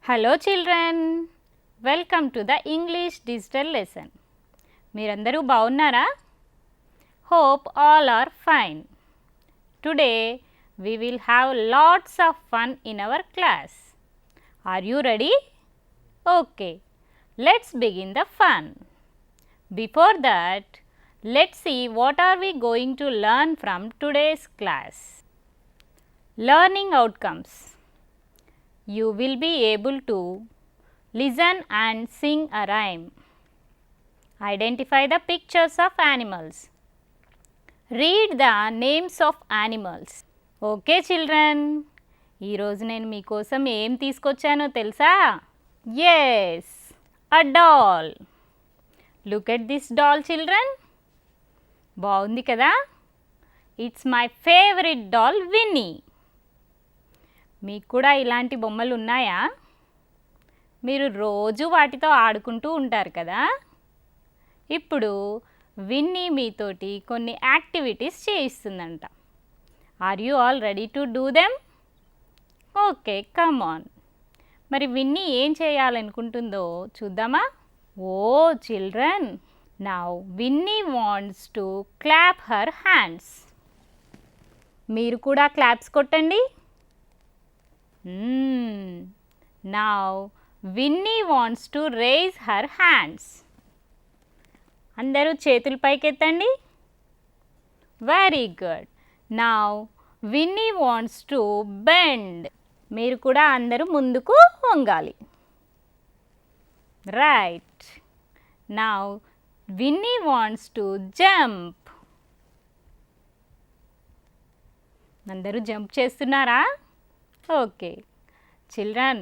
Hello children, welcome to the English digital lesson. మీరందరూ బాగున్నారా? Hope all are fine. Today we will have lots of fun in our class. Are you ready? Okay, let's begin the fun. Before that, let's see what are we going to learn from today's class. Learning outcomes. You will be able to listen and sing a rhyme. Identify the pictures of animals. Read the names of animals. Okay children, ఈరోజు నేను మీకోసం ఏం తీసుకొచ్చానో తెలుసా? Yes, a doll. Look at this doll children. బాగుంది కదా? It's my favorite doll Winnie. మీకు కూడా ఇలాంటి బొమ్మలు ఉన్నాయా? మీరు రోజు వాటితో ఆడుకుంటూ ఉంటారు కదా? ఇప్పుడు విన్నీ మీతోటి కొన్ని యాక్టివిటీస్ చేయిస్తుందంట. Are you all ready to do them? Okay, come on. మరి విన్నీ ఏం చేయాలనుకుంటుందో చూద్దామా? Oh children, now Winnie wants to clap her hands. మీరు కూడా క్లాప్స్ కొట్టండి. Now Winnie wants to raise her hands. అందరూ చేతులు పైకెత్తండి. Very good. Now Winnie wants to bend. మీరు కూడా అందరూ ముందుకు వంగాలి. Right. Now Winnie wants to jump. అందరూ జంప్ చేస్తున్నారా? Okay, children,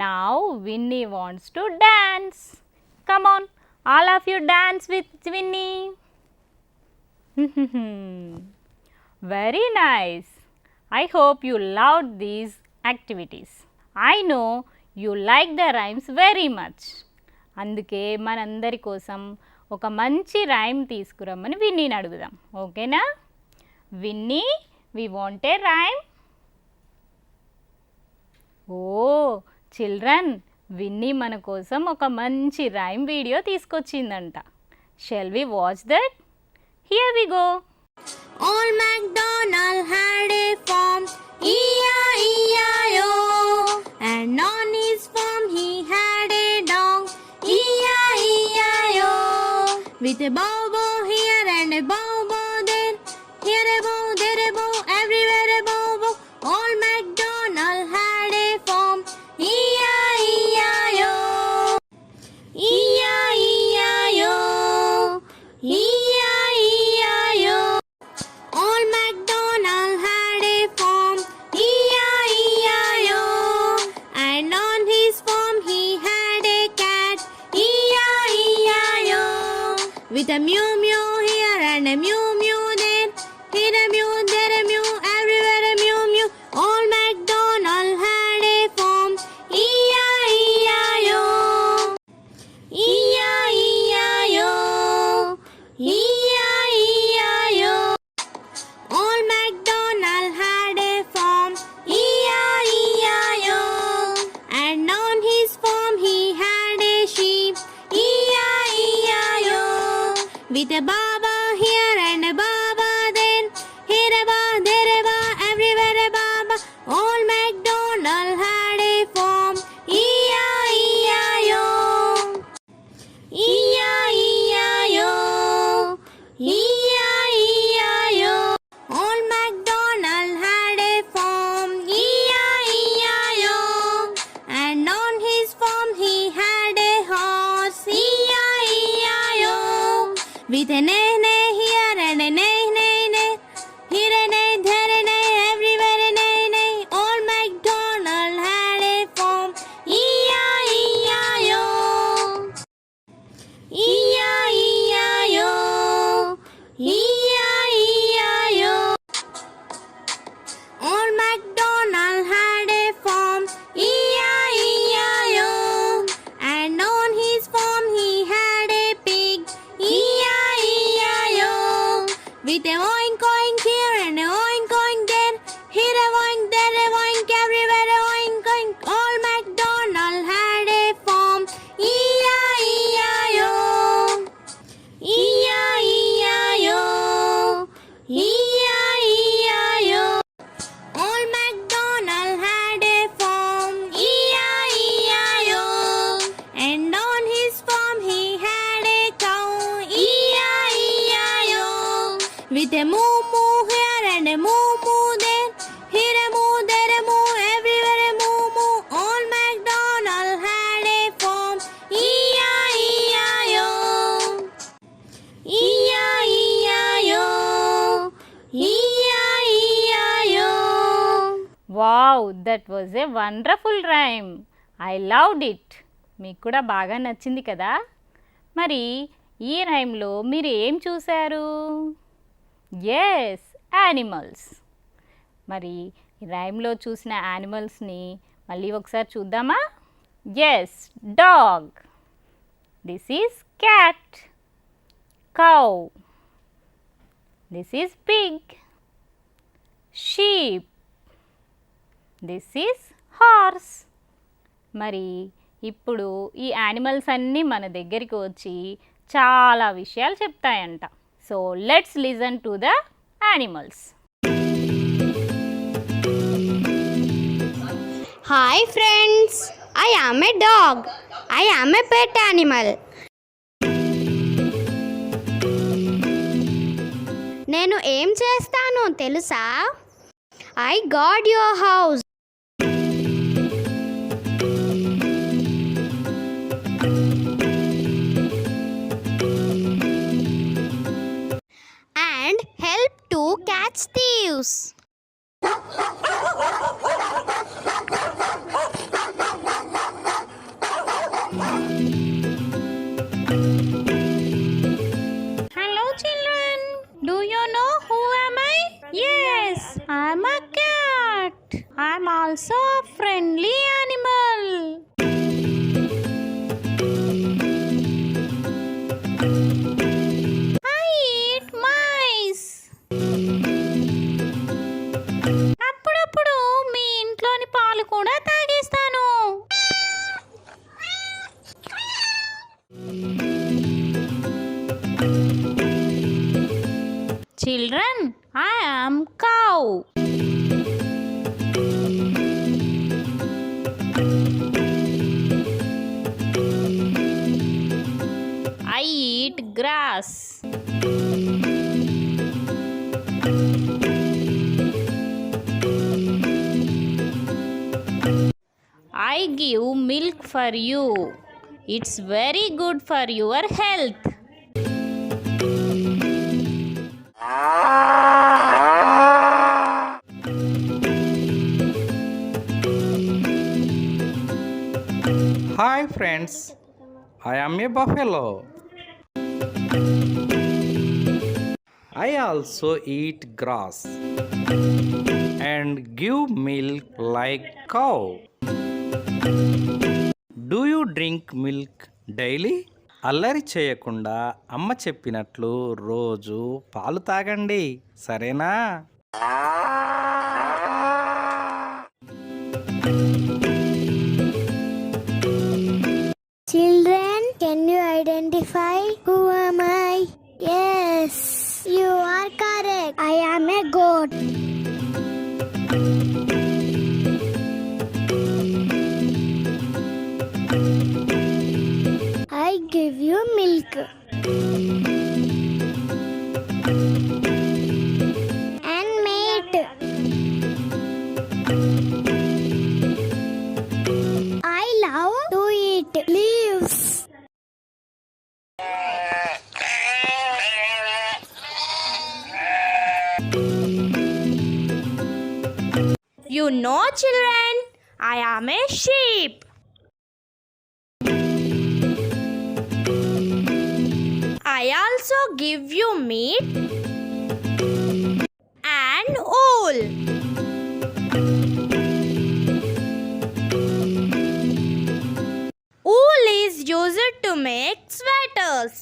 now Winnie wants to dance. Come on, all of you dance with Winnie. Very nice. I hope you loved these activities. I know you like the rhymes very much. అందుకే మనందరి కోసం ఒక మంచి rhyme తీసుకురమ్మని విన్నీని అడుగుదాం. ఓకేనా? Winnie, we want a rhyme. Oh children, Winnie మన కోసం ఒక మంచి రైమ్ వీడియో తీసుకొచ్చిందంట. Shall we watch that? Here we go. Old MacDonald had a farm, E-I-E-I-O, and on his farm he had a dog, E-I-E-I-O, with a bow here and a bow there, here a bow, there a bow, everywhere a bow. Old MacDonald had a farm, E-I-E-I-O, E-I-E-I-O, E-I-E-I-O. Old MacDonald had a farm, E-I-E-I-O, and on his farm he had a cat, E-I-E-I-O, with a mew mew here and a mew mew there, here a mew, there a mew, everywhere a mew mew. Old MacDonald had a farm, E-I-E-I-O, E-I-E-I-O, E-I-E-I-O. Old MacDonald had a farm, E-I-E-I-O, and on his farm he had a sheep, E-I-E-I-O, with a baba here and a baba there, here a ba, there a ba, everywhere a baba. Old MacDonald had a farm, E-I-E-I-O, E-I-E-I-O, E-I-E-I-O. Old MacDonald had a farm, E-I-E-I-O, and on his farm he had a horse, E-I-E-I-O, with a neigh neigh here and a neigh neigh neigh, here a neigh, there a neigh, everywhere a neigh neigh. Old MacDonald had a farm, E-I-E-I-O, E-I-E-I-O, E-I-E-I-O. Old MacDonald had a farm, E-I-E-I-O, and on his farm he had a pig, E-I-E-I-O, that was a wonderful rhyme. I loved it. మీకు కూడా బాగా నచ్చింది కదా. మరి ఈ రైమ్లో మీరు ఏం చూశారు? Yes, animals. మరి ఈ రైమ్లో చూసిన యానిమల్స్ని మళ్ళీ ఒకసారి చూద్దామా? Yes, dog. This is cat. Cow. This is pig. Sheep. This is horse. మరి ఇప్పుడు ఈ యానిమల్స్ అన్నీ మన దగ్గరికి వచ్చి చాలా విషయాలు చెప్తాయంట. So let's listen to the animals. Hi friends, I am a dog. I am a pet animal. నేను ఏం చేస్తానో తెలుసా? I guard your house. And help to catch thieves. Hello children, do you know who am I? Yes, I'm a cat. I'm also a friendly animal. I eat mice. అప్పుడప్పుడు మీ ఇంట్లోని పాలు కూడా తాగేస్తాను. Children, I am cow. I eat grass. I give milk for you. It's very good for your health. Hi friends, I am a buffalo. I also eat grass and give milk like cow. Do you drink milk daily? అల్లరి చేయకుండా అమ్మ చెప్పినట్లు రోజు పాలు తాగండి, సరేనా? Children, can you identify who am I? Yes, you are correct. I am a goat. I give you milk. And meat. I love to eat leaves. You know, children, I am a sheep. I also give you meat and wool. Wool is used to make sweaters.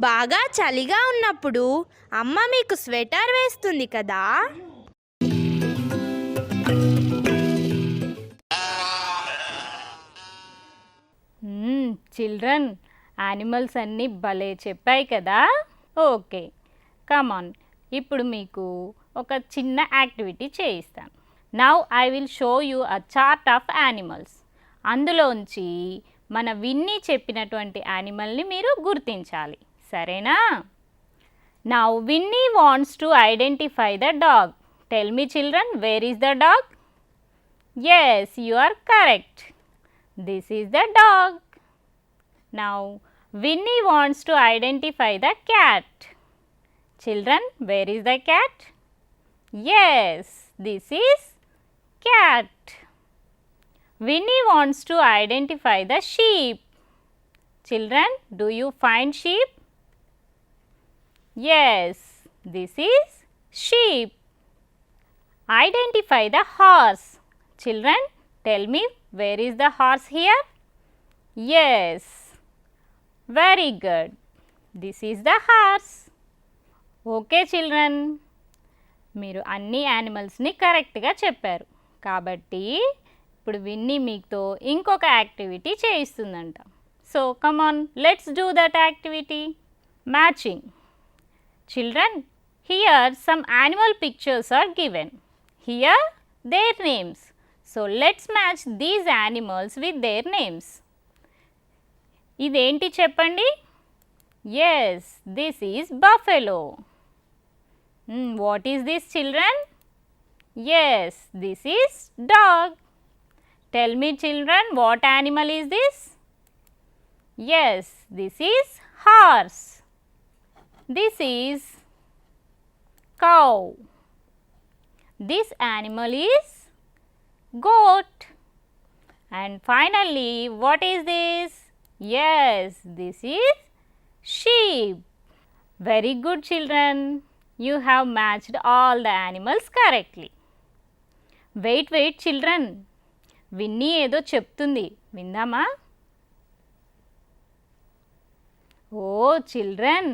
బాగా చలిగా ఉన్నప్పుడు అమ్మ మీకు sweater వేస్తుంది కదా. Children, animals అన్నీ భలే చెప్పాయి కదా. Okay, come on. ఇప్పుడు మీకు ఒక చిన్న యాక్టివిటీ చేయిస్తాను. Now I will show you a chart of animals. అందులోంచి మన విన్నీ చెప్పినటువంటి యానిమల్ని మీరు గుర్తించాలి, సరేనా? Now Winnie wants to identify the dog. Tell me children, where is the dog? Yes, you are correct. This is the dog. Now, Winnie wants to identify the cat. Children, where is the cat? Yes, this is cat. Winnie wants to identify the sheep. Children, do you find sheep? Yes, this is sheep. Identify the horse. Children, tell me, where is the horse here? Yes, very good. This is the horse. Okay children, మీరు అన్ని యానిమల్స్ని కరెక్ట్గా చెప్పారు కాబట్టి ఇప్పుడు Winnie మీతో ఇంకొక activity చేయిస్తుందంట. So come on, let's do that activity. Matching. Children, here some animal pictures are given. Here their names. So let's match these animals with their names. ఇదేంటి చెప్పండి? Yes, this is buffalo. What is this, children? Yes, this is dog. Tell me, children, what animal is this? Yes, this is horse. This is cow. This animal is goat. And finally, what is this? Yes, this is sheep. Very good, children. You have matched all the animals correctly. Wait, children. Winnie ఏదో చెప్తుంది, విందామా? Oh, children,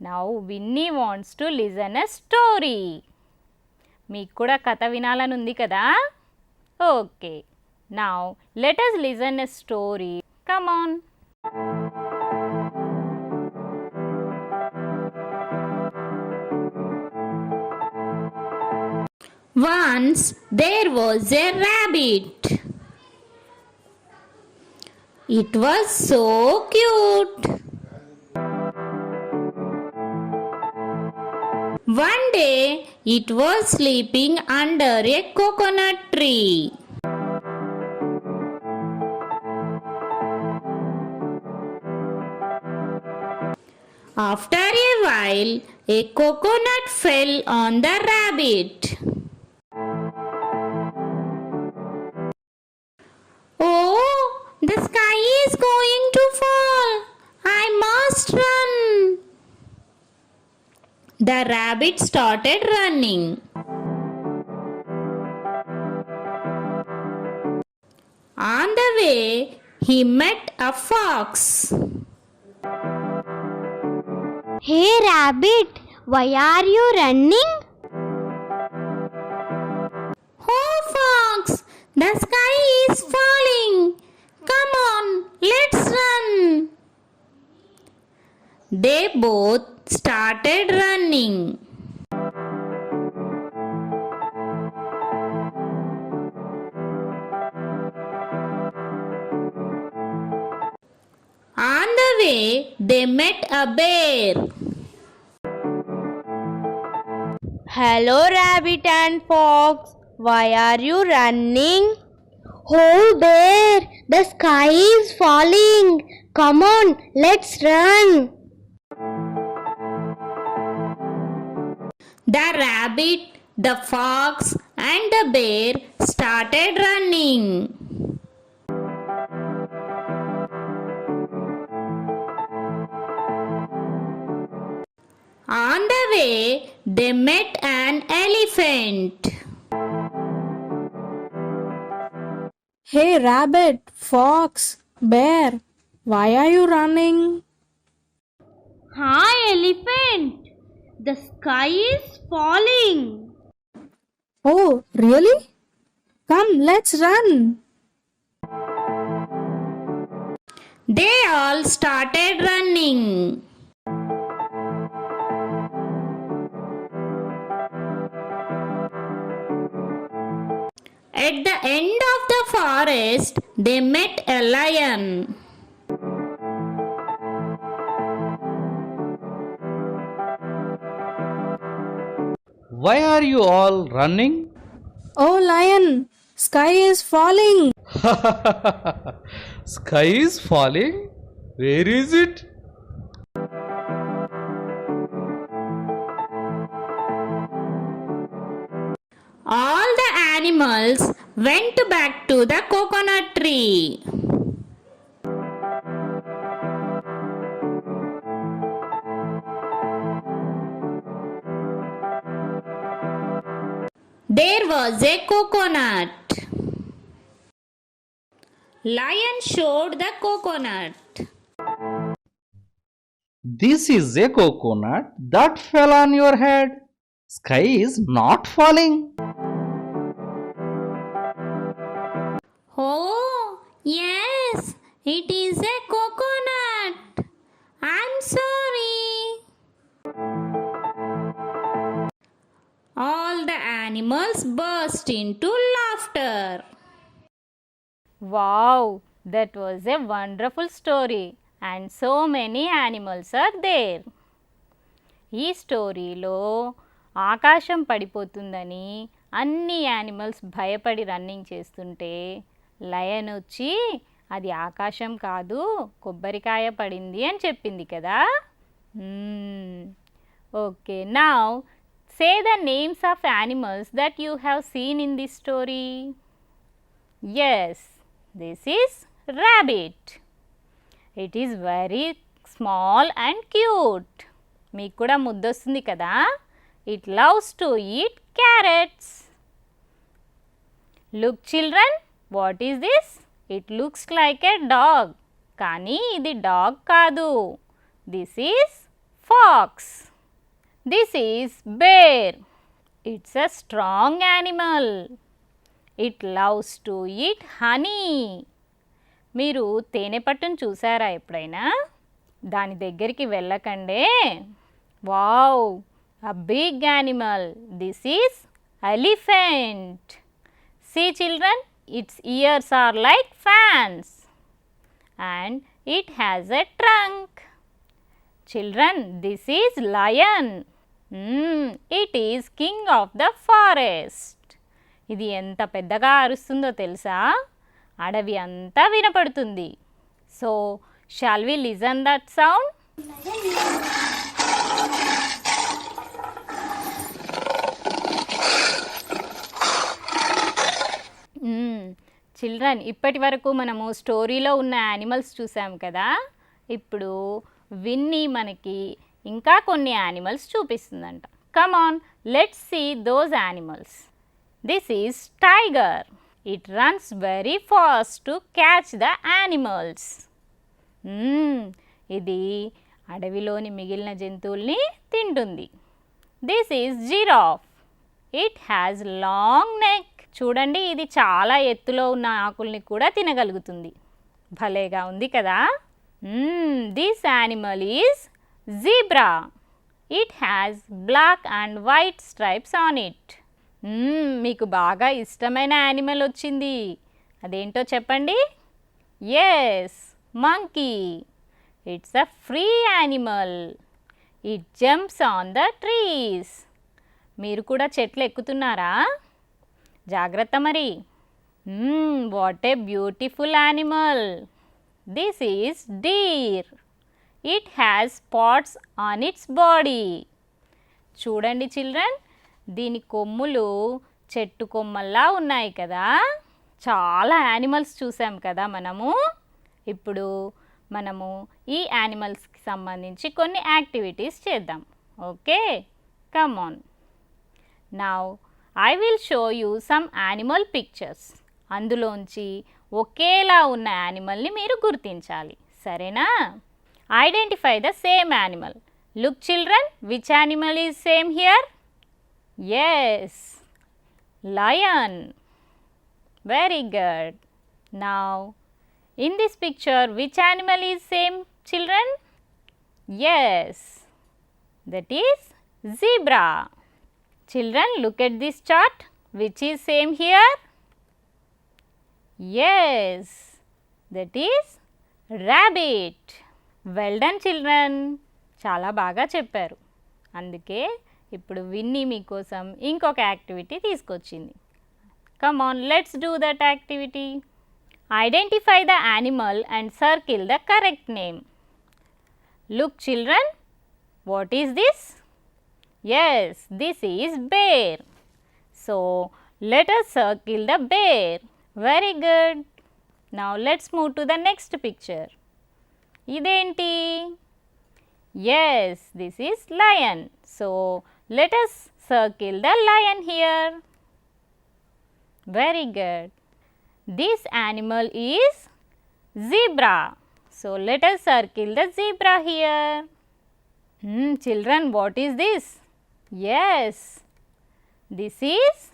now Winnie wants to listen a story. మీకు కూడా కథ వినాలని ఉంది కదా? Okay. Now, let us listen a story. Come on. Once there was a rabbit. It was so cute. One day it was sleeping under a coconut tree. After a while, a coconut fell on the rabbit. Oh, the sky is going to fall. I must run. The rabbit started running. On the way, he met a fox. Hey rabbit, why are you running? Oh fox, the sky is falling. Come on, let's run. They both started running. On the way, they met a bear. Hello rabbit and fox, why are you running? Oh bear, the sky is falling. Come on, let's run. The rabbit, the fox, and the bear started running. On the way, they met an elephant. Hey rabbit, fox, bear, why are you running? Hi elephant, the sky is falling. Oh, really? Come, let's run. They all started running. At the end of the forest, they met a lion. Why are you all running? Oh lion, sky is falling. Sky is falling? Where is it? All the animals went back to the coconut tree. There was a coconut. Lion showed the coconut. This is a coconut that fell on your head. Sky is not falling. Oh, yes, it is a coconut. I'm sorry. All the animals burst into laughter. Wow, that was a wonderful story, and so many animals are there. ఈ స్టోరీలో ఆకాశం పడిపోతుందని అన్ని animals భయపడి running చేస్తుంటే lion వచ్చి అది ఆకాశం కాదు కొబ్బరికాయ పడింది అని చెప్పింది కదా. Okay, now say the names of animals that you have seen in this story. Yes, this is rabbit. It is very small and cute. మీకు కూడా ముద్దొస్తుంది కదా. It loves to eat carrots. Look children, what is this? It looks like a dog, కానీ ఇది dog కాదు. This is fox. This is bear. It's a strong animal. It loves to eat honey. మీరు తేనె పట్టును చూసారా ఎప్పుడైనా? దాని దగ్గరికి వెళ్ళకండే. Wow, a big animal. This is elephant. See children, its ears are like fans and it has a trunk. Children, this is lion. It is king of the forest. ఇది ఎంత పెద్దగా అరుస్తుందో తెలుసా? అడవి అంతా వినపడుతుంది. So shall we listen that sound? Children, ఇప్పటి వరకు మనము స్టోరీలో ఉన్న యానిమల్స్ చూసాం కదా. ఇప్పుడు విన్నీ మనకి ఇంకా కొన్ని యానిమల్స్ చూపిస్తుందంట. Come on, let's see those animals. This is tiger. It runs very fast to catch the animals. ఇది అడవిలోని మిగిలిన జంతువుల్ని తింటుంది. This is giraffe. It has long neck. చూడండి, ఇది చాలా ఎత్తులో ఉన్న ఆకుల్ని కూడా తినగలుగుతుంది. భలేగా ఉంది కదా. This animal is zebra. It has black and white stripes on it. మీకు బాగా ఇష్టమైన యానిమల్ వచ్చింది. అదేంటో చెప్పండి. Yes, monkey. It's a free animal. It jumps on the trees. మీరు కూడా చెట్లు ఎక్కుతున్నారా? జాగ్రత్త మరి. What a beautiful animal. This is deer. It has spots on its body. చూడండి చిల్డ్రన్, దీని కొమ్ములు చెట్టు కొమ్మల్లా ఉన్నాయి కదా. చాలా యానిమల్స్ చూసాం కదా మనము. ఇప్పుడు మనము ఈ యానిమల్స్కి సంబంధించి కొన్ని యాక్టివిటీస్ చేద్దాం. Okay, come on. Now I will show you some animal pictures. అందులోంచి ఒకేలా ఉన్న యానిమల్ని మీరు గుర్తించాలి, సరేనా? Identify the same animal. Look children, which animal is same here? Yes, lion. Very good. Now in this picture, which animal is same children? Yes, that is zebra. Children, look at this chart. Which is same here? Yes, that is rabbit. Well done children. చాలా బాగా చెప్పారు. అందుకే ఇప్పుడు Winnie మీకోసం ఇంకొక activity తీసుకొచ్చింది. Come on, let's do that activity. Identify the animal and circle the correct name. Look children, what is this? Yes, this is bear. So Let us circle the bear. Very good. Now let's move to the next picture. Identi? Yes, this is lion. So let us circle the lion here. Very good. This animal is zebra. So let us circle the zebra here. Children, what is this? Yes, this is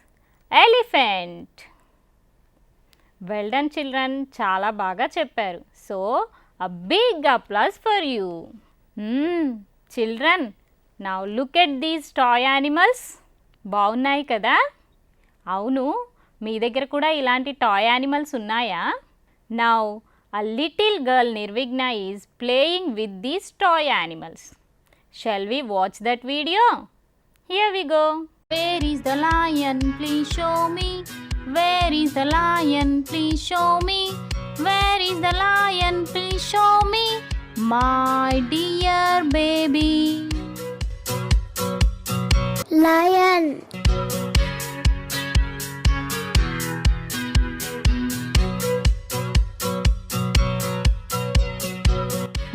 elephant. Well done children, చాలా బాగా చెప్పారు. So a big applause for you. Children, now look at these toy animals. బాగున్నాయి కదా? అవును, మీ దగ్గర కూడా ఇలాంటి toy animals ఉన్నాయా? Now a little girl Nirvigna is playing with these toy animals. Shall we watch that video? Here we go. Where is the lion? Please show me. Where is the lion? Please show me. Where is the lion? Please show me. My dear baby. Lion.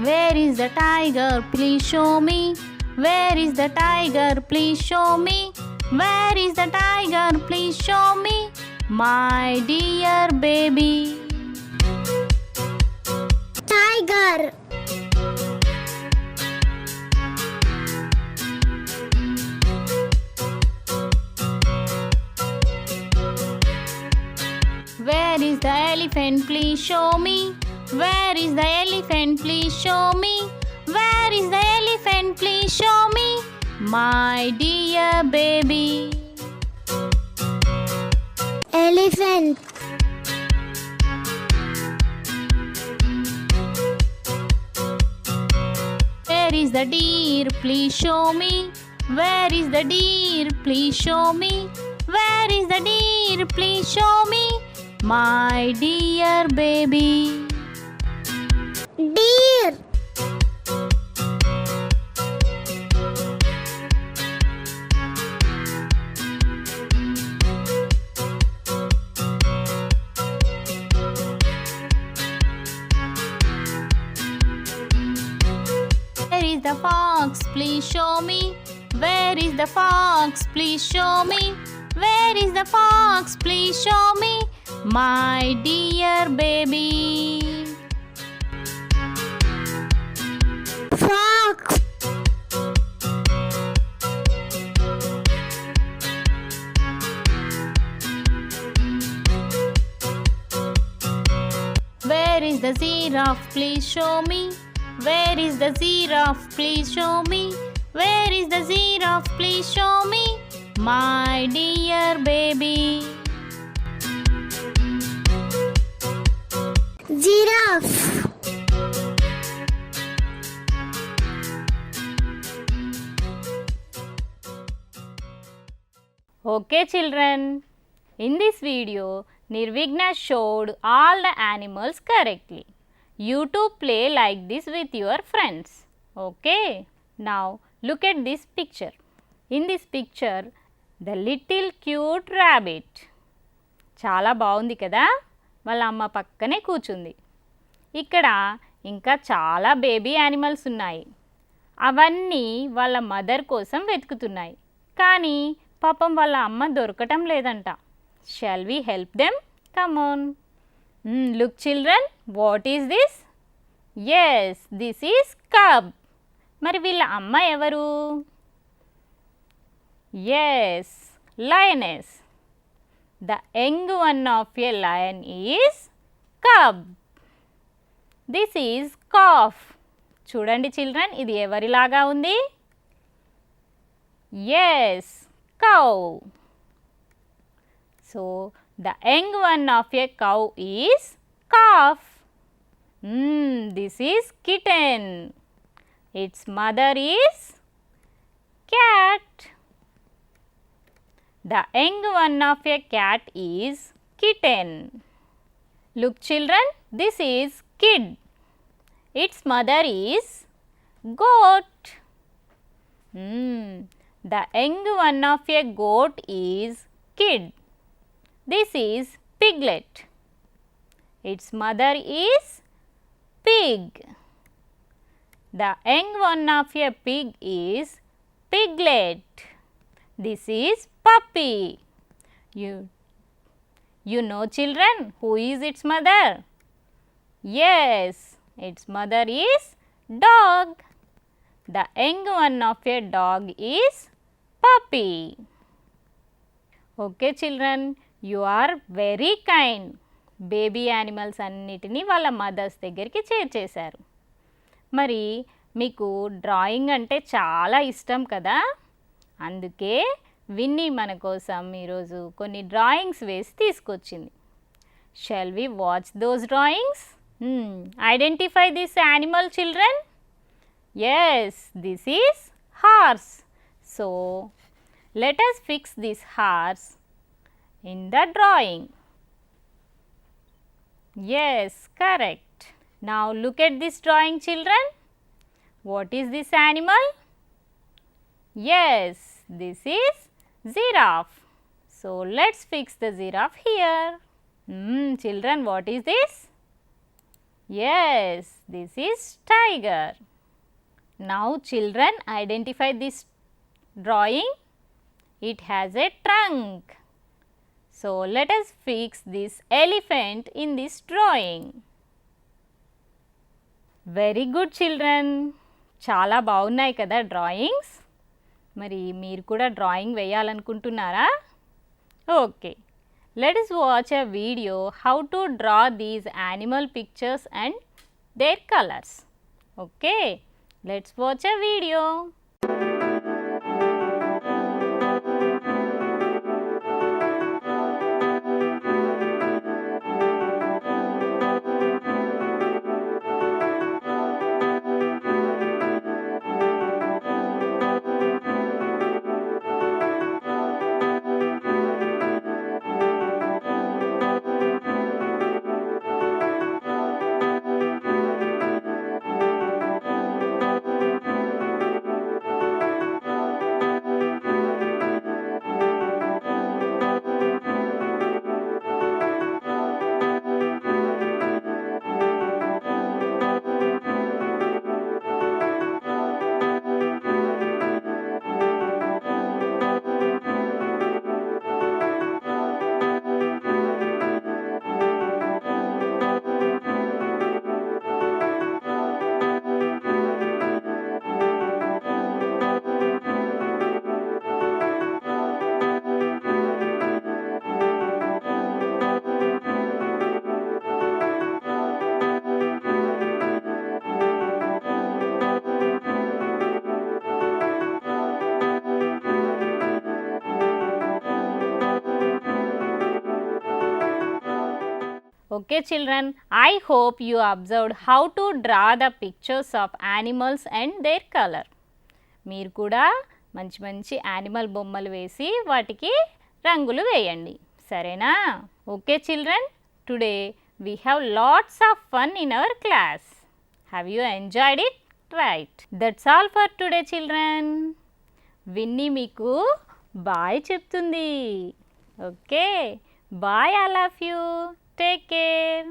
Where is the tiger? Please show me. Where is the tiger? Please show me. Where is the tiger? Please show me. My dear baby. Tiger. Where is the elephant? Please show me. Where is the elephant? Please show me. Where is the elephant? Please show me. My dear baby. Elephant. Where is the deer? Please show me. Where is the deer? Please show me. Where is the deer? Please show me. My dear baby. Deer. Where is the fox? Please show me. Where is the fox? Please show me. Where is the fox? Please show me. My dear baby. Fox. Where is the giraffe? Please show me. Where is the giraffe? Please show me. Where is the giraffe? Please show me. My dear baby. Giraffe. Okay children, in this video Nirvigna showed all the animals correctly. You too play like this with your friends. Okay, now look at this picture. In this picture, the little cute rabbit. చాలా బాగుంది కదా, వాళ్ళ అమ్మ పక్కనే కూర్చుంది. ఇక్కడ ఇంకా చాలా బేబీ యానిమల్స్ ఉన్నాయి. అవన్నీ వాళ్ళ మదర్ కోసం వెతుకుతున్నాయి. కానీ పాపం వాళ్ళ అమ్మ దొరకటం లేదంట. Shall we help them? Come on. Look children, what is this? Yes, this is cub. మరి వీళ్ళ అమ్మ ఎవరు? Yes, lioness. The young one of a lion is cub. This is calf. చూడండి చిల్డ్రన్, ఇది ఎవరిలాగా ఉంది? Yes, cow. So the young one of a cow is calf. This is kitten. Its mother is cat. The young one of a cat is kitten. Look children, this is kid. Its mother is goat. The young one of a goat is kid. This is piglet. Its mother is pig. The young one of a pig is piglet. This is puppy. You know children, who is its mother? Yes, its mother is dog. The young one of a dog is puppy. Okay children, you are very kind. Baby animals అన్నిటినీ వాళ్ళ mothers దగ్గరికి చేర్చేశారు. మరి మీకు drawing అంటే చాలా ఇష్టం కదా, అందుకే విన్నీ మన కోసం ఈరోజు కొన్ని డ్రాయింగ్స్ వేసి తీసుకొచ్చింది. Shall we watch those drawings? Identify this animal children. Yes, this is horse. So let us fix this horse in the drawing. Yes, correct. Now look at this drawing children. What is this animal? Yes, this is giraffe. So let's fix the giraffe here. Children, what is this? Yes, this is tiger. Now children, identify this drawing. It has a trunk. So let us fix this elephant in this drawing. Very good children. చాలా బాగున్నాయి కదా drawings. మరి మీరు కూడా drawing వేయాలనుకుంటున్నారా? Okay, let us watch a video how to draw these animal pictures and their colors. Okay, let's watch a video. Okay children, I hope you observed how to draw the pictures of animals and their color. మీరు కూడా మంచి మంచి animal బొమ్మలు వేసి వాటికి రంగులు వేయండి, సరేనా? Okay children, today we have lots of fun in our class. Have you enjoyed it? Right. That's all for today children. Vinny మీకు బాయ్ చెప్తుంది. Okay, bye all of you. Take care.